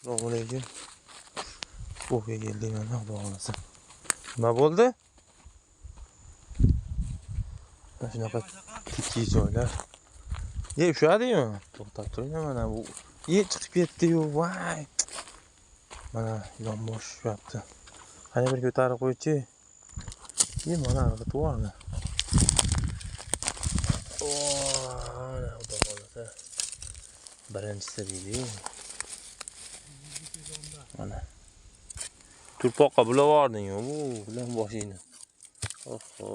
Assalomu Bo'ga keldik mana xudo xolasa. Nima bo'ldi? Mana shunaqa tikki joylar. Ushladimi? To'xtab turing mana bu. Chiqib ketdi-yu, voy. Mana yonbosh ushlabdi. Qani bir ko'tarib qo'ychi. Mana arqa to'g'ri. Mana xudo xolasa. Birinchisi deydi. Mana. Turpoqqa bulavording-ku, bu bilan boshingni. Oho.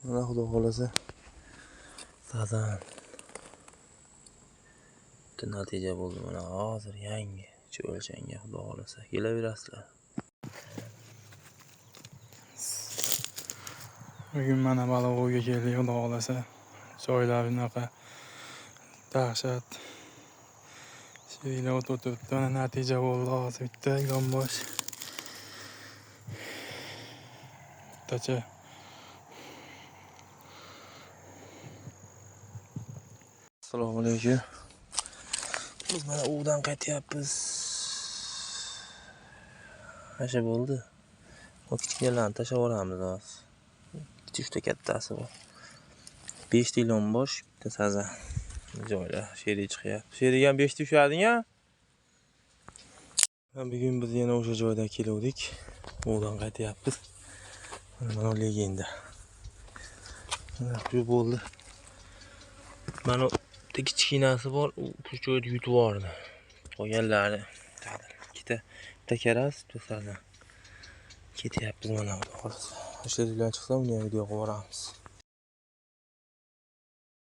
Mana xudo xolasa. Sazan. Natija bo'ldi mana hozir yangi o'lchanga xudo xolasa. Kelaverasizlar. Bugun mana Balovoga keldik xudo xolasa. Joylar bunaqa dahshat. Sheylar o'tibdi, mana natija bo'ldi hozir bitta yonbosh. Bittacha. Assalomu alaykum. Biz mana udan qaytyapmiz. Nasha bo'ldi. O kichkinalarni tashlab yuboramiz hozir. Ikkita kattasi bor. 5 ta yonbosh, bitta sazan. Joylar sherga chiqyapti. Sherga ham 5 ta ushlading-a? Bugun biz yana o'sha joyda keldik. Udan qaytyapmiz. Mana legenda. Mana shu bo'ldi. Mana kichkinasi bor, u joyda yutib yubordi. Qolganlari bitta karas, bitta sazan. Ketyapmiz mana xudo xolasa. O'sha bilan chiqsam, uni video qilib boramiz.